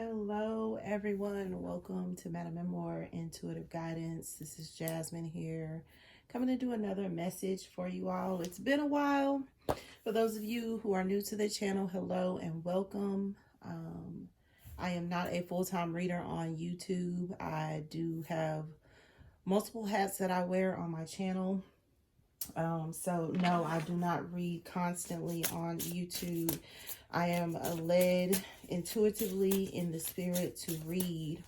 Hello, everyone. Welcome to MadamMemoir Intuitive Guidance. This is Jasmine here, coming to do another message for you all. It's been a while. For those of you who are new to the channel, hello and welcome. I am not a full-time reader on YouTube. I do have multiple hats that I wear on my channel. So no, I do not read constantly on YouTube. I am led intuitively in the spirit to read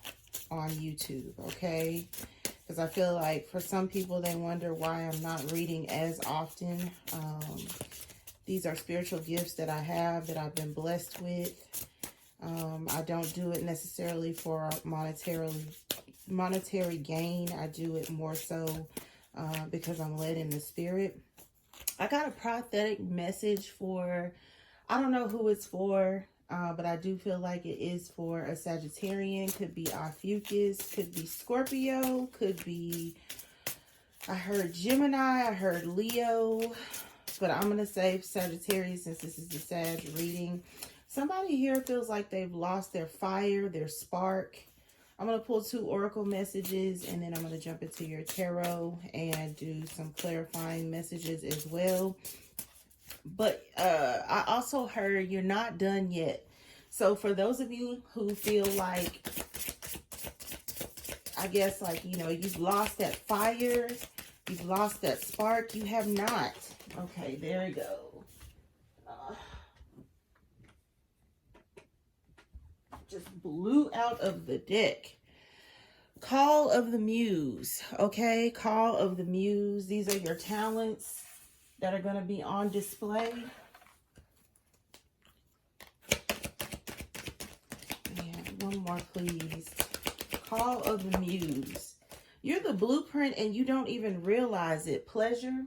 on YouTube, okay? Because I feel like for some people, they wonder why I'm not reading as often. These are spiritual gifts that I have, that I've been blessed with. I don't do it necessarily for monetary gain. I do it more so because I'm led in the spirit. I got a prophetic message for, I don't know who it's for, but I do feel like it is for a Sagittarian. Could be Ophiuchus, could be Scorpio, could be, I heard Gemini, I heard Leo, but I'm going to say Sagittarius since this is the Sag reading. Somebody here feels like they've lost their fire, their spark. I'm going to pull 2 oracle messages, and then I'm going to jump into your tarot and do some clarifying messages as well. But I also heard you're not done yet. So for those of you who feel like, I guess like, you know, you've lost that fire, you've lost that spark, you have not. Okay, there we go. Just blew out of the deck. Call of the Muse, okay? Call of the Muse. These are your talents that are going to be on display. And one more, please. Call of the Muse. You're the blueprint and you don't even realize it. Pleasure.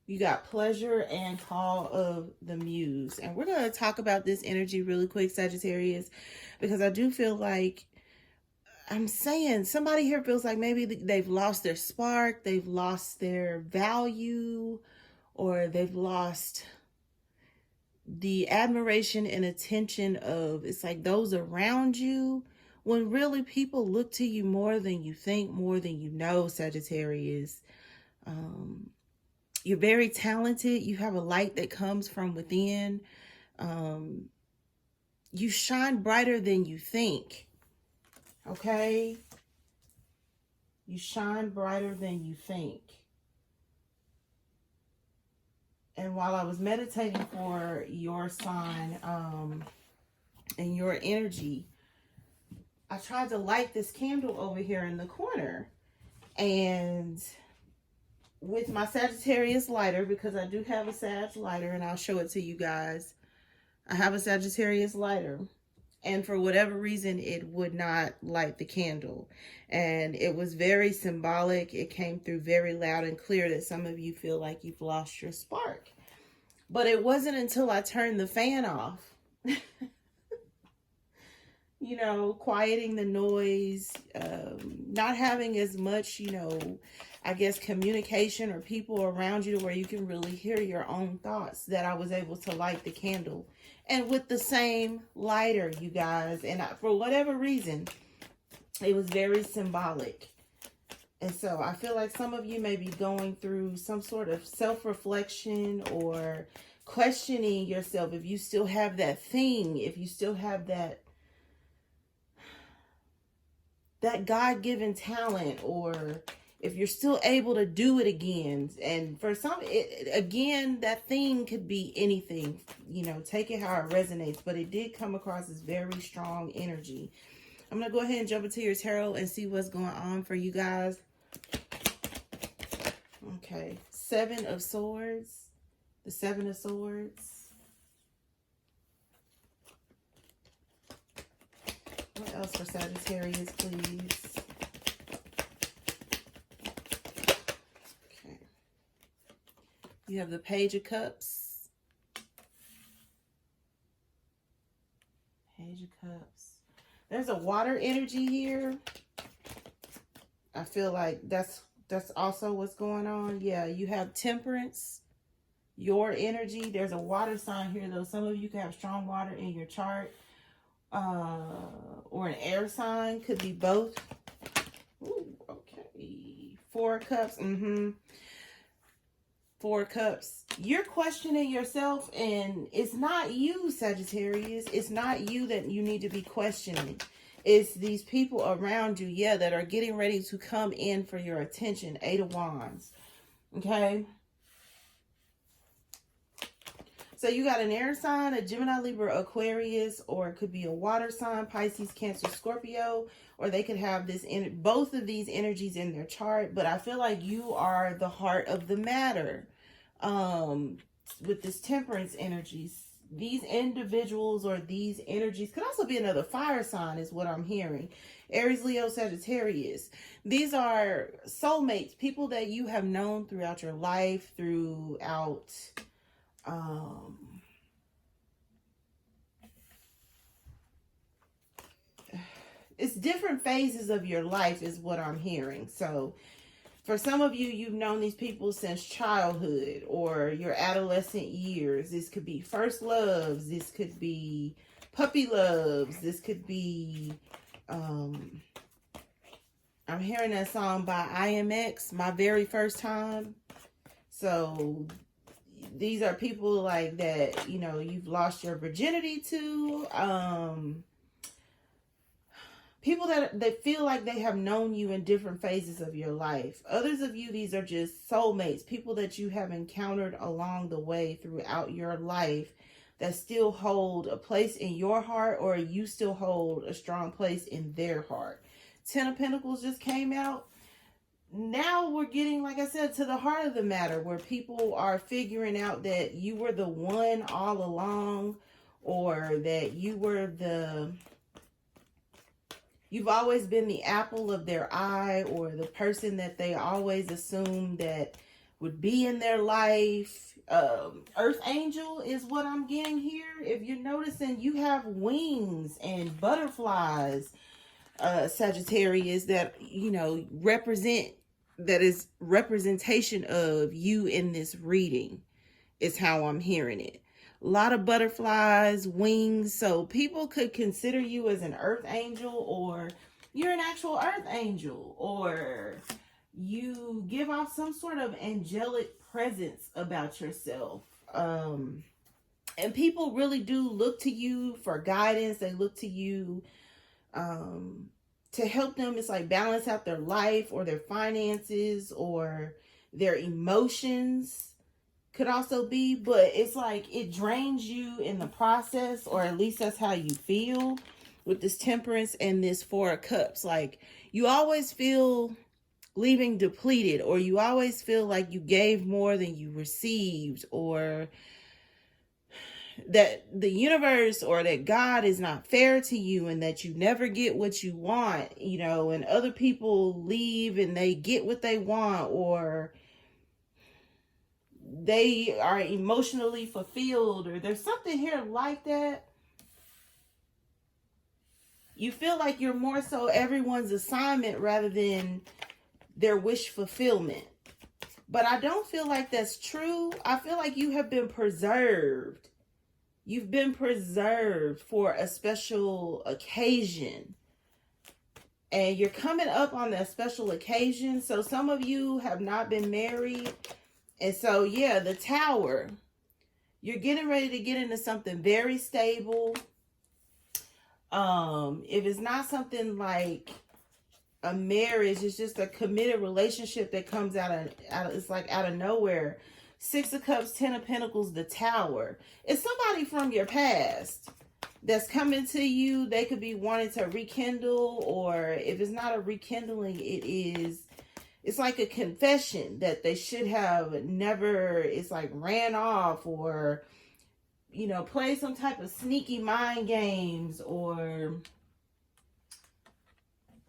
You got pleasure and call of the Muse. And we're going to talk about this energy really quick, Sagittarius, because I do feel like, I'm saying somebody here feels like maybe they've lost their spark, they've lost their value, or they've lost the admiration and attention of, it's like those around you, when really people look to you more than you think, more than you know, Sagittarius. You're very talented. You have a light that comes from within. You shine brighter than you think. Okay? You shine brighter than you think. And while I was meditating for your sign and your energy, I tried to light this candle over here in the corner. And with my Sagittarius lighter, because I do have a Sag lighter, and I'll show it to you guys. I have a Sagittarius lighter. And for whatever reason, it would not light the candle. And it was very symbolic. It came through very loud and clear that some of you feel like you've lost your spark. But it wasn't until I turned the fan off, you know, quieting the noise, not having as much, you know, I guess communication or people around you to where you can really hear your own thoughts, that I was able to light the candle. And with the same lighter, you guys. And for whatever reason, it was very symbolic. And so I feel like some of you may be going through some sort of self-reflection or questioning yourself. If you still have that thing, if you still have that God-given talent, or if you're still able to do it again. And for some, again, that thing could be anything, you know, take it how it resonates, but it did come across as very strong energy. I'm going to go ahead and jump into your tarot and see what's going on for you guys. Okay, 7 of Swords, the 7 of Swords. What else for Sagittarius, please? You have the Page of Cups. Page of Cups. There's a water energy here. I feel like that's also what's going on. Yeah, you have Temperance. Your energy. There's a water sign here, though. Some of you can have strong water in your chart. or an air sign. Could be both. Ooh, okay. 4 of Cups. Four of Cups. You're questioning yourself, and it's not you, Sagittarius. It's not you that you need to be questioning. It's these people around you, yeah, that are getting ready to come in for your attention. 8 of Wands. Okay? So you got an air sign, a Gemini, Libra, Aquarius, or it could be a water sign, Pisces, Cancer, Scorpio, or they could have this in both of these energies in their chart. But I feel like you are the heart of the matter with this Temperance energies. These individuals or these energies could also be another fire sign is what I'm hearing. Aries, Leo, Sagittarius. These are soulmates, people that you have known throughout your life, throughout it's different phases of your life is what I'm hearing. So for some of you, you've known these people since childhood or your adolescent years. This could be first loves. This could be puppy loves. This could be, I'm hearing that song by IMX, My Very First Time. So these are people like that, you know, you've lost your virginity to. People that feel like they have known you in different phases of your life. Others of you, these are just soulmates, people that you have encountered along the way throughout your life that still hold a place in your heart, or you still hold a strong place in their heart. 10 of Pentacles just came out. Now we're getting, like I said, to the heart of the matter, where people are figuring out that you were the one all along, or that you were you've always been the apple of their eye, or the person that they always assumed that would be in their life. Earth angel is what I'm getting here. If you're noticing, you have wings and butterflies, Sagittarius, that, you know, that is representation of you in this reading, is how I'm hearing it. A lot of butterflies, wings. So people could consider you as an earth angel, or you're an actual earth angel, or you give off some sort of angelic presence about yourself. And people really do look to you for guidance. They look to you to help them. It's like balance out their life or their finances or their emotions. Could also be, but it's like it drains you in the process, or at least that's how you feel with this Temperance and this 4 of Cups. Like you always feel leaving depleted, or you always feel like you gave more than you received, or that the universe or that God is not fair to you, and that you never get what you want, you know, and other people leave and they get what they want, or they are emotionally fulfilled, or there's something here like that. You feel like you're more so everyone's assignment rather than their wish fulfillment. But I don't feel like that's true. I feel like you have been preserved. You've been preserved for a special occasion. And you're coming up on that special occasion. So some of you have not been married. And so, yeah, the Tower, you're getting ready to get into something very stable. If it's not something like a marriage, it's just a committed relationship that comes out of it's like out of nowhere. 6 of Cups, 10 of Pentacles, the Tower. It's somebody from your past that's coming to you. They could be wanting to rekindle, or if it's not a rekindling, it's like a confession that they should have never, it's like ran off, or, you know, play some type of sneaky mind games, or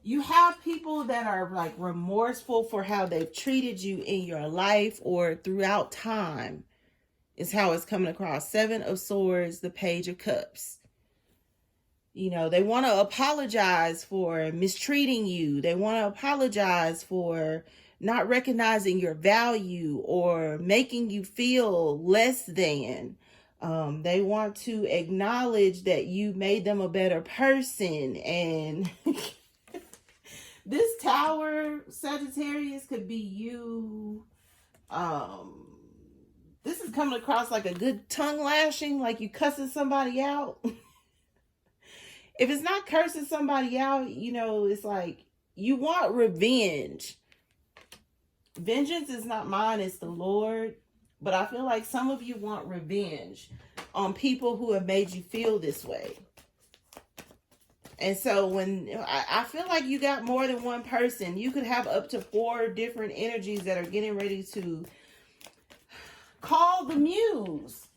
you have people that are like remorseful for how they've treated you in your life or throughout time, is how it's coming across. 7 of Swords, the Page of Cups. You know, they want to apologize for mistreating you. They want to apologize for not recognizing your value or making you feel less than. They want to acknowledge that you made them a better person. And this Tower, Sagittarius, could be you. This is coming across like a good tongue lashing, like you cussing somebody out. If it's not cursing somebody out, you know, it's like you want revenge. Vengeance is not mine, it's the Lord. But I feel like some of you want revenge on people who have made you feel this way. And so when I feel like you got more than one person, you could have up to 4 different energies that are getting ready to call the muse.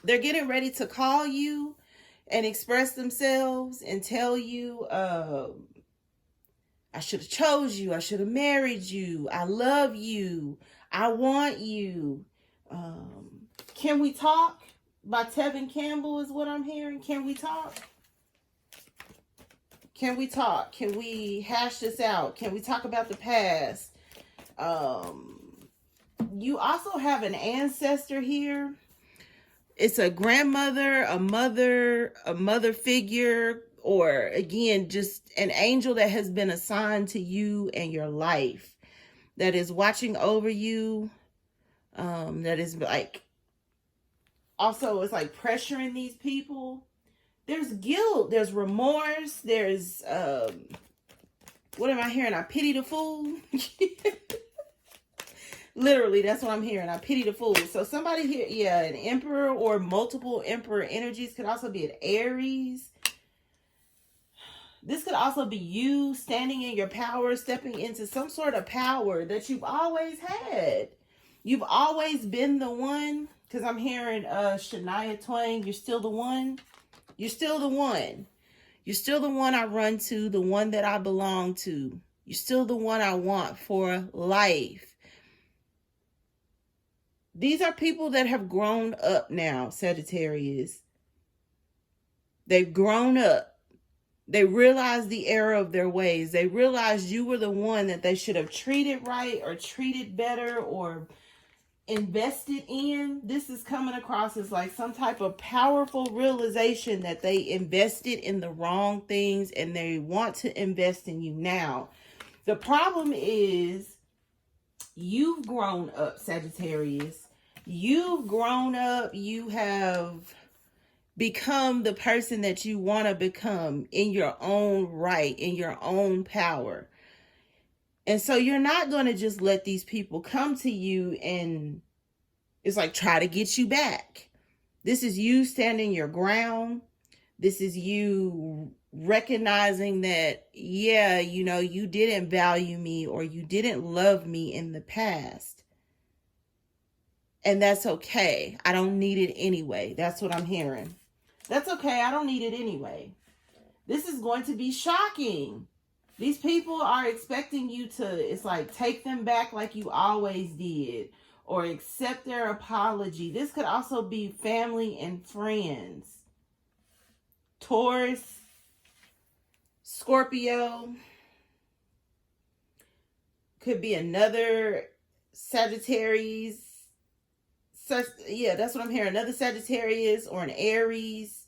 They're getting ready to call you and express themselves and tell you, I should have chose you. I should have married you. I love you. I want you. Can we talk? By Tevin Campbell is what I'm hearing. Can we talk? Can we talk? Can we hash this out? Can we talk about the past? You also have an ancestor here. It's a grandmother, a mother figure, or again, just an angel that has been assigned to you and your life that is watching over you. That is like, also it's like pressuring these people. There's guilt, there's remorse, there's, what am I hearing? I pity the fool. Literally, that's what I'm hearing. I pity the fool. So somebody here, yeah, an emperor or multiple emperor energies, could also be an Aries. This could also be you standing in your power, stepping into some sort of power that you've always had. You've always been the one, because I'm hearing Shania Twain, you're still the one. You're still the one. You're still the one I run to, the one that I belong to. You're still the one I want for life. These are people that have grown up now, Sagittarius. They've grown up. They realize the error of their ways. They realize you were the one that they should have treated right or treated better or invested in. This is coming across as like some type of powerful realization that they invested in the wrong things and they want to invest in you now. The problem is you've grown up, Sagittarius. You've grown up. You have become the person that you want to become in your own right, in your own power. And so you're not going to just let these people come to you and it's like try to get you back. This is you standing your ground. This is you recognizing that, yeah, you know, you didn't value me or you didn't love me in the past. And that's okay. I don't need it anyway. That's what I'm hearing. That's okay. I don't need it anyway. This is going to be shocking. These people are expecting you to, it's like, take them back like you always did. Or accept their apology. This could also be family and friends. Taurus, Scorpio. Could be another Sagittarius. Yeah, that's what I'm hearing. Another Sagittarius or an Aries.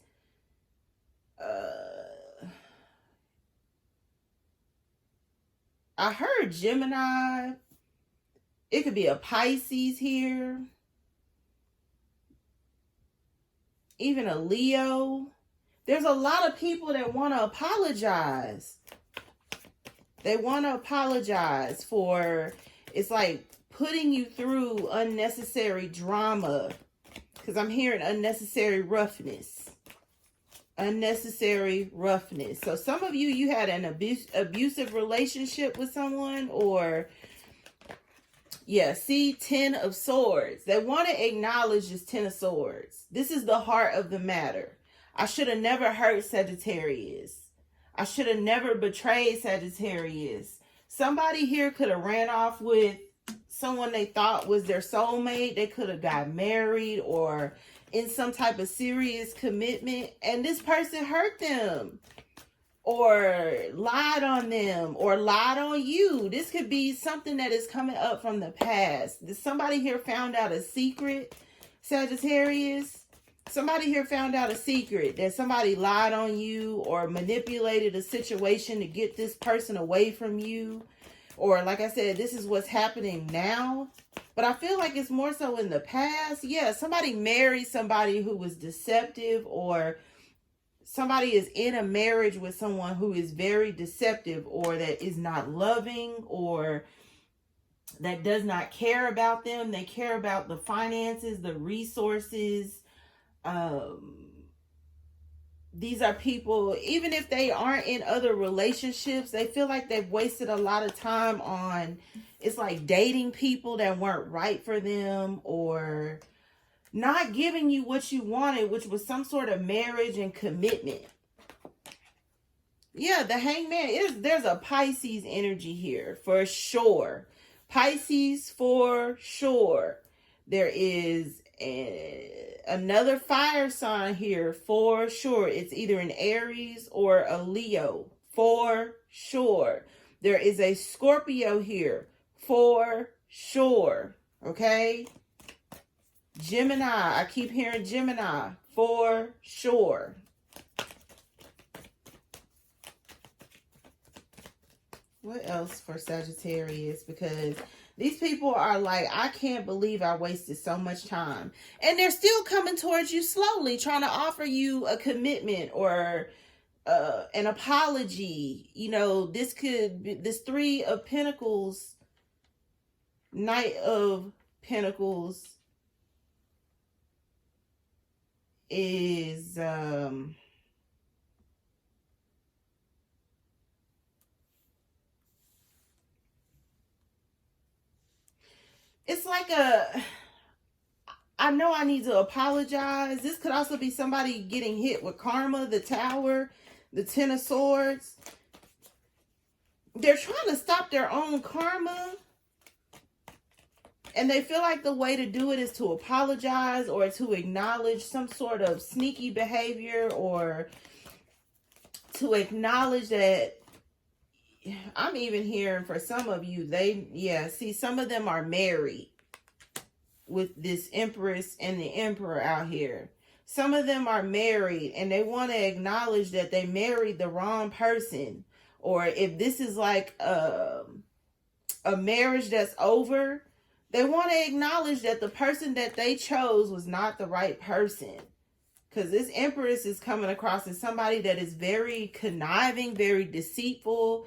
I heard Gemini. It could be a Pisces here. Even a Leo. There's a lot of people that want to apologize. They want to apologize for, it's like putting you through unnecessary drama. Because I'm hearing unnecessary roughness. Unnecessary roughness. So some of you, you had an abusive relationship with someone, or yeah, see, 10 of Swords. They want to acknowledge this 10 of Swords. This is the heart of the matter. I should have never hurt Sagittarius. I should have never betrayed Sagittarius. Somebody here could have ran off with someone they thought was their soulmate. They could have got married or in some type of serious commitment, and this person hurt them or lied on them or lied on you. This could be something that is coming up from the past. Somebody here found out a secret, Sagittarius. Somebody here found out a secret that somebody lied on you or manipulated a situation to get this person away from you. Or like I said, this is what's happening now. But I feel like it's more so in the past. Yeah, somebody married somebody who was deceptive, or somebody is in a marriage with someone who is very deceptive, or that is not loving, or that does not care about them. They care about the finances, the resources. These are people, even if they aren't in other relationships, they feel like they've wasted a lot of time on, it's like dating people that weren't right for them, or not giving you what you wanted, which was some sort of marriage and commitment. Yeah, the Hangman, there's a Pisces energy here for sure. Pisces for sure. There is another fire sign here for sure. It's either an Aries or a Leo for sure. There is a Scorpio here for sure. Okay. Gemini. I keep hearing Gemini for sure. What else for Sagittarius? Because these people are like, I can't believe I wasted so much time. And they're still coming towards you slowly, trying to offer you a commitment or an apology. You know, this could be this Three of Pentacles, Knight of Pentacles is it's like I know I need to apologize. This could also be somebody getting hit with karma, the Tower, the Ten of Swords. They're trying to stop their own karma. And they feel like the way to do it is to apologize or to acknowledge some sort of sneaky behavior, or to acknowledge that. I'm even hearing for some of you, see, some of them are married with this Empress and the Emperor out here. Some of them are married and they want to acknowledge that they married the wrong person. Or if this is like a marriage that's over, they want to acknowledge that the person that they chose was not the right person. Because this Empress is coming across as somebody that is very conniving, very deceitful.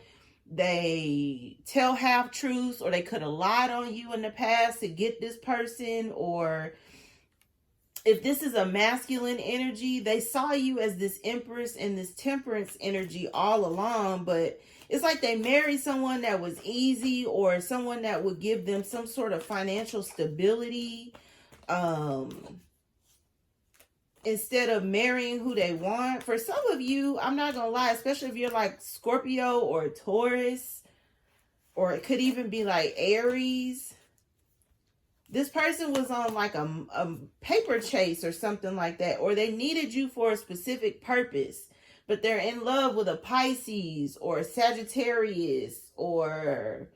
They tell half truths, or they could have lied on you in the past to get this person. Or if this is a masculine energy, they saw you as this Empress and this Temperance energy all along, but it's like they married someone that was easy, or someone that would give them some sort of financial stability, instead of marrying who they want. For some of you, I'm not gonna lie, especially if you're like Scorpio or Taurus, or it could even be like Aries, this person was on like a paper chase or something like that, or they needed you for a specific purpose, but they're in love with a Pisces or a Sagittarius, or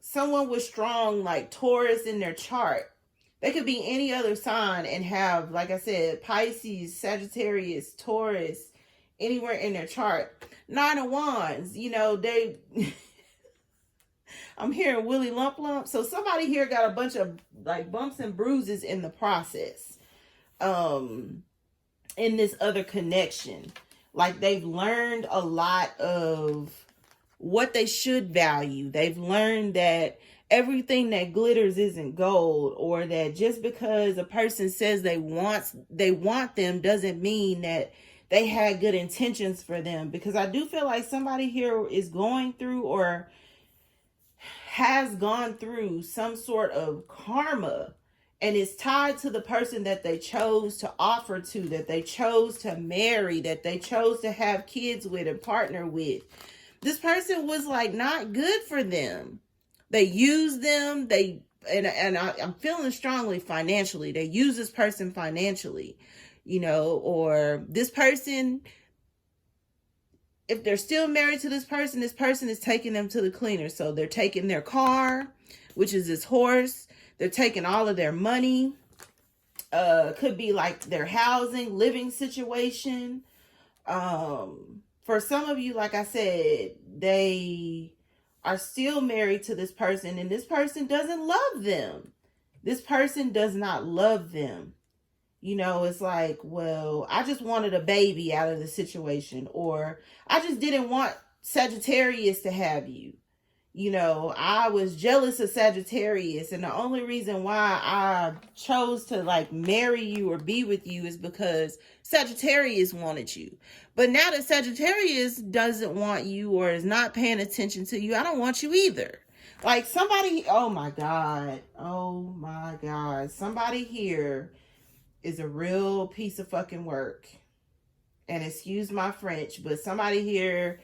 someone with strong like Taurus in their chart. They could be any other sign and have, like I said, Pisces, Sagittarius, Taurus, anywhere in their chart. Nine of Wands, you know, they... I'm hearing Willy Lump Lump. So somebody here got a bunch of like bumps and bruises in the process. In this other connection. Like they've learned a lot of what they should value. They've learned that everything that glitters isn't gold, or that just because a person says they want them doesn't mean that they had good intentions for them. Because I do feel like somebody here is going through, or has gone through, some sort of karma, and it's tied to the person that they chose to offer to, that they chose to marry, that they chose to have kids with and partner with. This person was like not good for them. They used them. I'm feeling strongly financially. They use this person financially, you know, or this person, if they're still married to this person is taking them to the cleaner. So they're taking their car, which is this horse. They're taking all of their money. Could be like their housing, living situation. For some of you, like I said, they are still married to this person and this person doesn't love them. This person does not love them. You know, it's like, well, I just wanted a baby out of the situation, or I just didn't want Sagittarius to have you. You know, I was jealous of Sagittarius, and the only reason why I chose to like marry you or be with you is because Sagittarius wanted you. But now that Sagittarius doesn't want you or is not paying attention to you, I don't want you either. Like somebody, oh my God, somebody here is a real piece of fucking work. And excuse my French, but somebody here,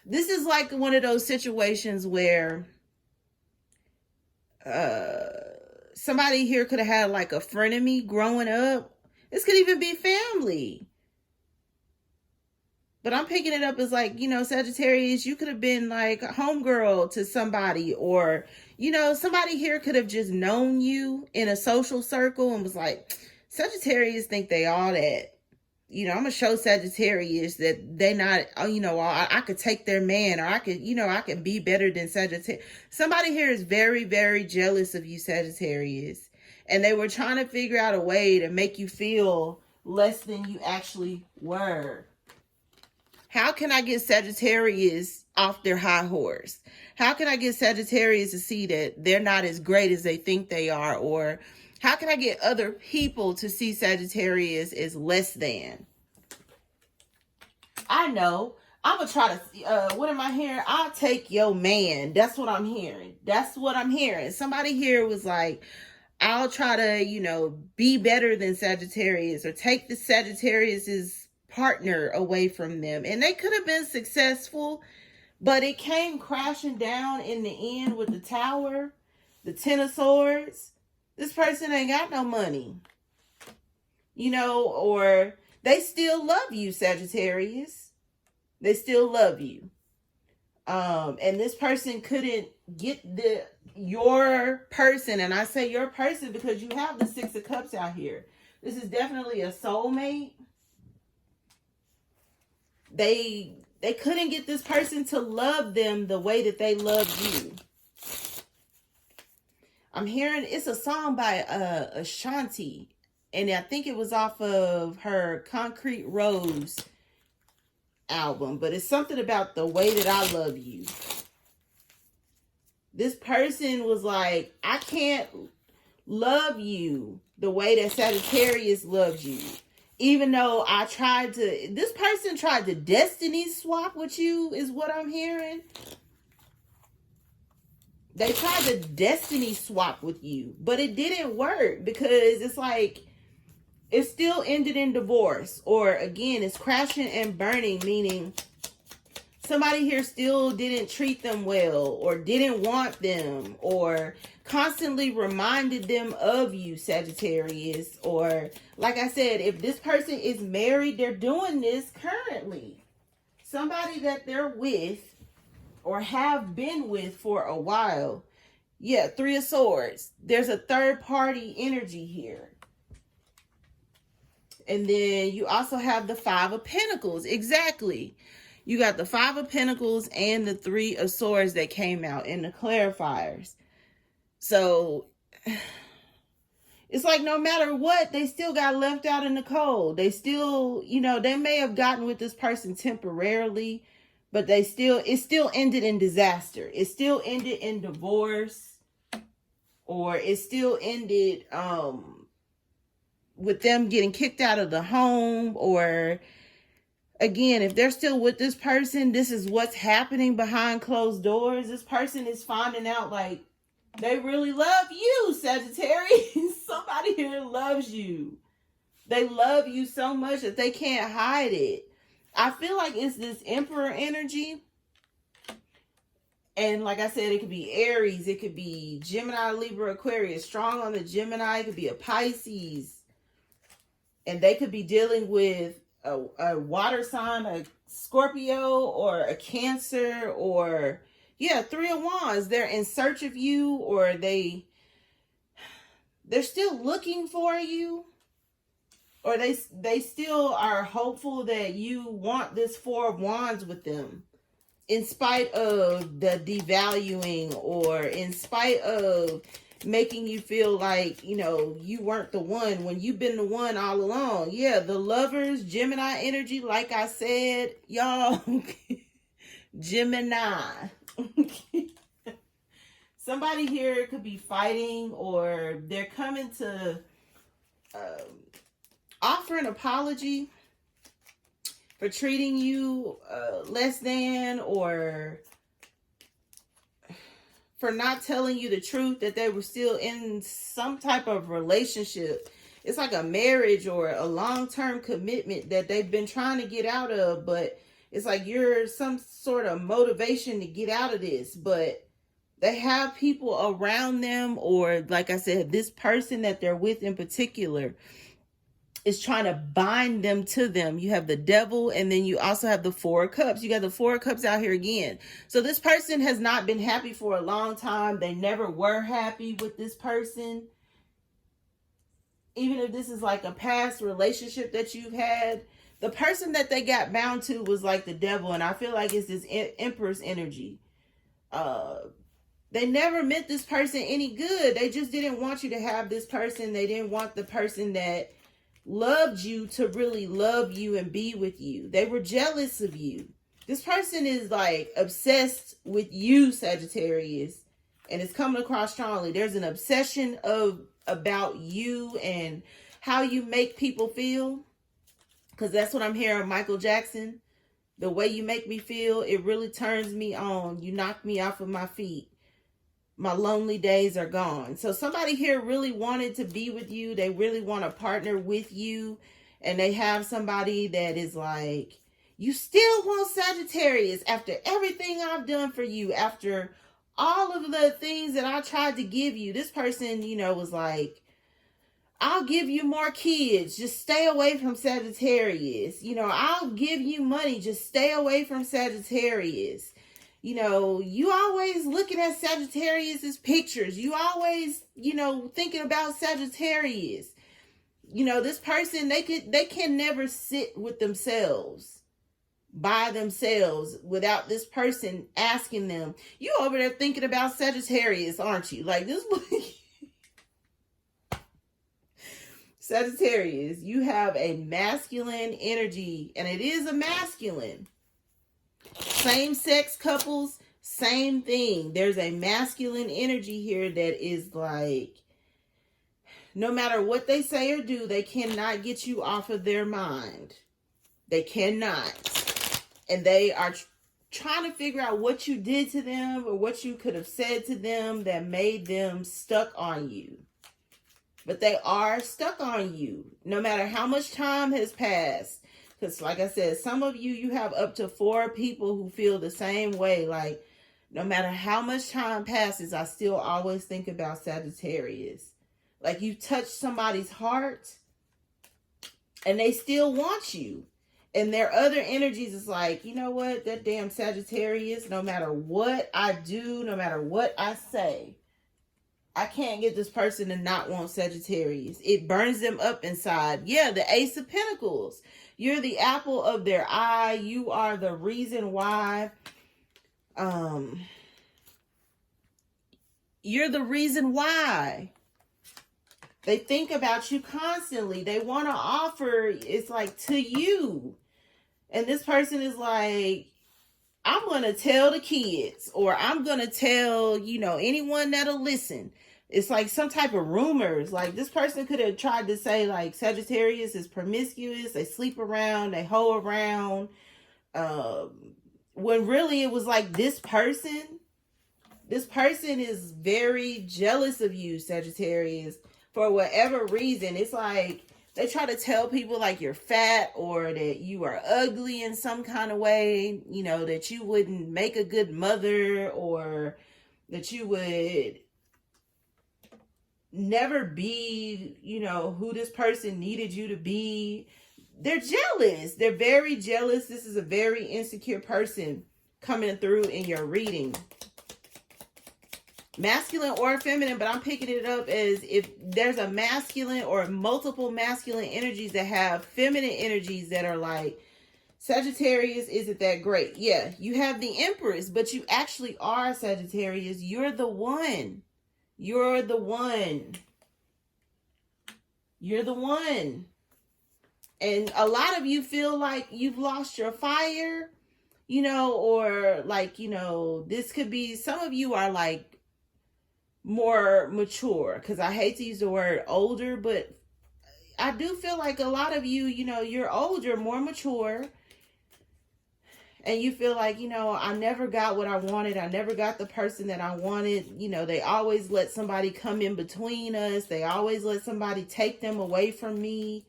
this is like one of those situations where somebody here could have had like a frenemy growing up. This could even be family. But I'm picking it up as like, you know, Sagittarius, you could have been like a homegirl to somebody, or, you know, somebody here could have just known you in a social circle and was like, Sagittarius think they all that. You know, I'm going to show Sagittarius that they not, you know, I could take their man, or I could, you know, I can be better than Sagittarius. Somebody here is very, very jealous of you, Sagittarius. And they were trying to figure out a way to make you feel less than you actually were. How can I get Sagittarius off their high horse? How can I get Sagittarius to see that they're not as great as they think they are? Or how can I get other people to see Sagittarius as less than? I know. I'm going to try to, what am I hearing? I'll take your man. That's what I'm hearing. That's what I'm hearing. Somebody here was like, I'll try to, you know, be better than Sagittarius, or take the Sagittarius's partner away from them. And they could have been successful, but it came crashing down in the end with the Tower, the Ten of Swords. This person ain't got no money, you know, or they still love you, Sagittarius. They still love you. And this person couldn't get your person, and I say your person because you have the Six of Cups out here. This is definitely a soulmate. They couldn't get this person to love them the way that they love you. I'm hearing it's a song by Ashanti, and I think it was off of her Concrete Rose album, but it's something about the way that I love you. This person was like, I can't love you the way that Sagittarius loves you. Even though this person tried to destiny swap with you, is what I'm hearing. They tried to destiny swap with you, but it didn't work because it's like, it still ended in divorce, or again, it's crashing and burning, meaning somebody here still didn't treat them well, or didn't want them, or constantly reminded them of you, Sagittarius. Or like I said, if this person is married, they're doing this currently. Somebody that they're with or have been with for a while. Yeah, Three of Swords. There's a third party energy here. And then you also have the Five of Pentacles. Exactly. You got the Five of Pentacles and the Three of Swords that came out in the clarifiers. So it's like no matter what, they still got left out in the cold. They still, you know, they may have gotten with this person temporarily, but it still ended in disaster. It still ended in divorce, or it still ended with them getting kicked out of the home. Or again, if they're still with this person, this is what's happening behind closed doors. This person is finding out like they really love you, Sagittarius. Somebody here loves you. They love you so much that they can't hide it. I feel like it's this Emperor energy. And like I said, it could be Aries. It could be Gemini, Libra, Aquarius. Strong on the Gemini. It could be a Pisces. And they could be dealing with a water sign, a Scorpio, or a Cancer, or yeah, Three of Wands. They're in search of you, or they they're still looking for you, or they still are hopeful that you want this Four of Wands with them, in spite of the devaluing, or in spite of making you feel like, you know, you weren't the one when you've been the one all along. Yeah, the Lovers, Gemini energy, like I said, y'all. Gemini. Somebody here could be fighting, or they're coming to offer an apology for treating you less than, or for not telling you the truth that they were still in some type of relationship. It's like a marriage or a long-term commitment that they've been trying to get out of, but it's like you're some sort of motivation to get out of this, but they have people around them, or like I said, this person that they're with in particular is trying to bind them to them. You have the Devil, and then you also have the Four of Cups. You got the Four of Cups out here again. So this person has not been happy for a long time. They never were happy with this person. Even if this is like a past relationship that you've had, the person that they got bound to was like the Devil, and I feel like it's this Empress energy. They never meant this person any good. They just didn't want you to have this person. They didn't want the person that loved you to really love you and be with you. They were jealous of you. This person is like obsessed with you, Sagittarius, and it's coming across strongly. There's an obsession about you and how you make people feel, because that's what I'm hearing. Michael Jackson, the way you make me feel, it really turns me on. You knock me off of my feet. My lonely days are gone. So somebody here really wanted to be with you. They really want to partner with you. And they have somebody that is like, you still want Sagittarius after everything I've done for you, after all of the things that I tried to give you. This person, you know, was like, I'll give you more kids. Just stay away from Sagittarius. You know, I'll give you money. Just stay away from Sagittarius. You know, you always looking at Sagittarius's pictures. You always, you know, thinking about Sagittarius. You know, this person, they can never sit with themselves, by themselves, without this person asking them, you over there thinking about Sagittarius, aren't you? Like this. Sagittarius, you have a masculine energy, and it is a masculine. Same-sex couples, same thing. There's a masculine energy here that is like, no matter what they say or do, they cannot get you off of their mind. They cannot. And they are trying to figure out what you did to them, or what you could have said to them that made them stuck on you. But they are stuck on you, no matter how much time has passed. Because like I said, some of you, you have up to 4 people who feel the same way. Like, no matter how much time passes, I still always think about Sagittarius. Like, you touch somebody's heart and they still want you. And their other energies is like, you know what? That damn Sagittarius, no matter what I do, no matter what I say, I can't get this person to not want Sagittarius. It burns them up inside. Yeah, the Ace of Pentacles. You're the apple of their eye. You are the reason why. You're the reason why. They think about you constantly. They want to offer, it's like, to you. And this person is like, I'm going to tell the kids, or I'm going to tell, you know, anyone that'll listen. It's like some type of rumors. Like, this person could have tried to say, like, Sagittarius is promiscuous. They sleep around. They hoe around. When really it was like, this person is very jealous of you, Sagittarius. For whatever reason, it's like they try to tell people like you're fat, or that you are ugly in some kind of way, you know, that you wouldn't make a good mother, or that you would never be, you know, who this person needed you to be. They're jealous. They're very jealous. This is a very insecure person coming through in your reading. masculine or feminine, but I'm picking it up as if there's a masculine or multiple masculine energies that have feminine energies that are like, Sagittarius isn't that great. Yeah, you have the Empress, but you actually are Sagittarius. You're the one. You're the one. You're the one. And a lot of you feel like you've lost your fire, you know, or like, you know, this could be, some of you are like more mature, because I hate to use the word older, but I do feel like a lot of you, you know, you're older, more mature, and you feel like, you know, I never got what I wanted. I never got the person that I wanted. You know, they always let somebody come in between us. They always let somebody take them away from me.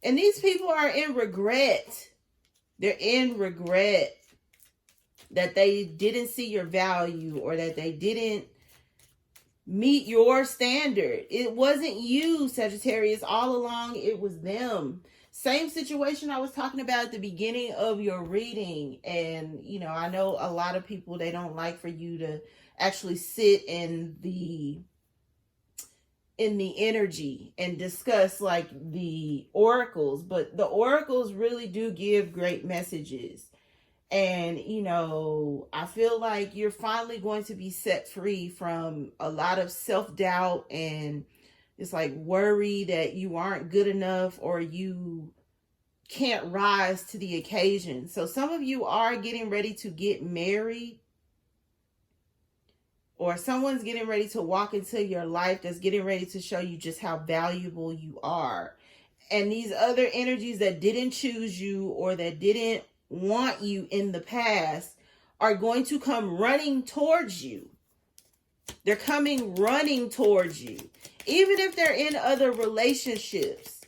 And these people are in regret. They're in regret that they didn't see your value or that they didn't meet your standard. It wasn't you, Sagittarius, all along. It was them. Same situation I was talking about at the beginning of your reading. And, you know, I know a lot of people, they don't like for you to actually sit in the energy and discuss like the oracles, but the oracles really do give great messages. And, you know, I feel like you're finally going to be set free from a lot of self-doubt and it's like worry that you aren't good enough or you can't rise to the occasion. So some of you are getting ready to get married, or someone's getting ready to walk into your life that's getting ready to show you just how valuable you are. And these other energies that didn't choose you or that didn't want you in the past are going to come running towards you. They're coming running towards you. Even if they're in other relationships,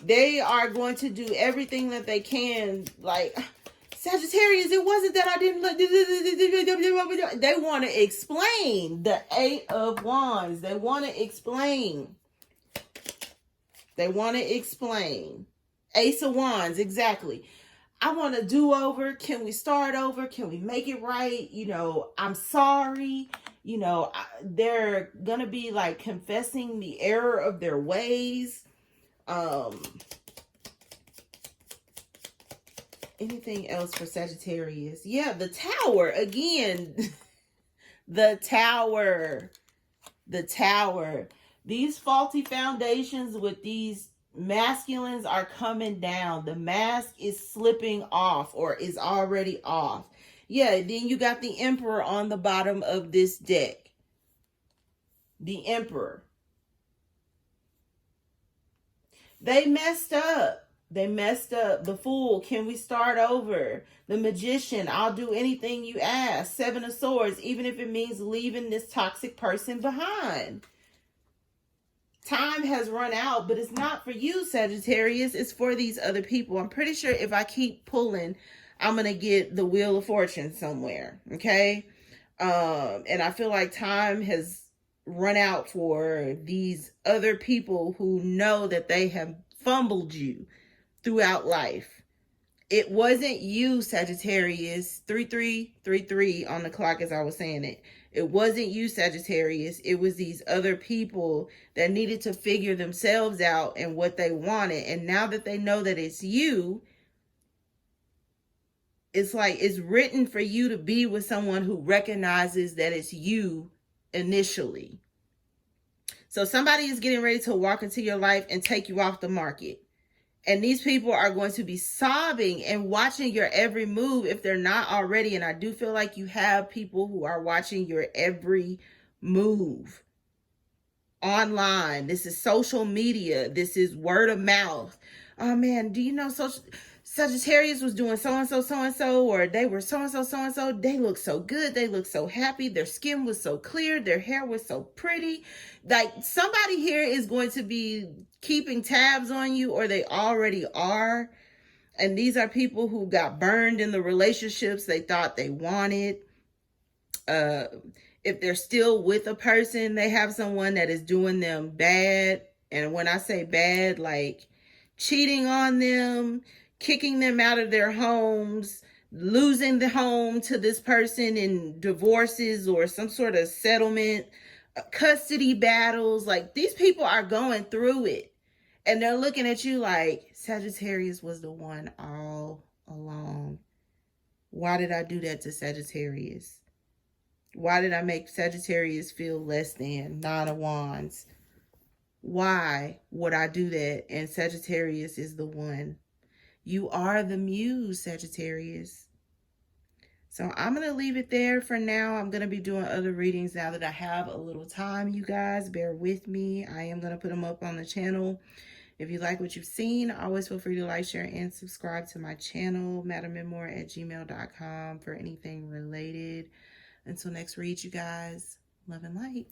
they are going to do everything that they can. Like, Sagittarius, it wasn't that I didn't look. They want to explain. The 8 of Wands. They want to explain. They want to explain. Ace of Wands, exactly. I want to do over. Can we start over? Can we make it right? You know, I'm sorry. You know, they're going to be like confessing the error of their ways. Anything else for Sagittarius? Yeah, the Tower again. The Tower. The Tower. These faulty foundations with these masculines are coming down. The mask is slipping off or is already off. Yeah, then you got the Emperor on the bottom of this deck. The Emperor. They messed up. They messed up. The Fool, can we start over? The Magician, I'll do anything you ask. 7 of Swords, even if it means leaving this toxic person behind. Time has run out, but it's not for you, Sagittarius. It's for these other people. I'm pretty sure if I keep pulling, I'm going to get the Wheel of Fortune somewhere. Okay? And I feel like time has run out for these other people who know that they have fumbled you throughout life. It wasn't you, Sagittarius. 3333 on the clock as I was saying it. It wasn't you, Sagittarius. It was these other people that needed to figure themselves out and what they wanted. And now that they know that it's you, it's like it's written for you to be with someone who recognizes that it's you initially. So somebody is getting ready to walk into your life and take you off the market. And these people are going to be sobbing and watching your every move if they're not already. And I do feel like you have people who are watching your every move online. This is social media. This is word of mouth. Oh man, do you know Sagittarius was doing so-and-so, so-and-so, or they were so-and-so, so-and-so. They look so good. They look so happy. Their skin was so clear. Their hair was so pretty. Like somebody here is going to be keeping tabs on you, or they already are. And these are people who got burned in the relationships they thought they wanted. If they're still with a person, they have someone that is doing them bad. And when I say bad, like cheating on them, kicking them out of their homes, losing the home to this person in divorces or some sort of settlement, custody battles. Like, these people are going through it. And they're looking at you like, Sagittarius was the one all along. Why did I do that to Sagittarius? Why did I make Sagittarius feel less than? Nine of Wands. Why would I do that? And Sagittarius is the one. You are the muse, Sagittarius. So I'm going to leave it there for now. I'm going to be doing other readings now that I have a little time, you guys. Bear with me. I am going to put them up on the channel. If you like what you've seen, always feel free to like, share, and subscribe to my channel, MadamMemoir@gmail.com, for anything related. Until next read, you guys, love and light.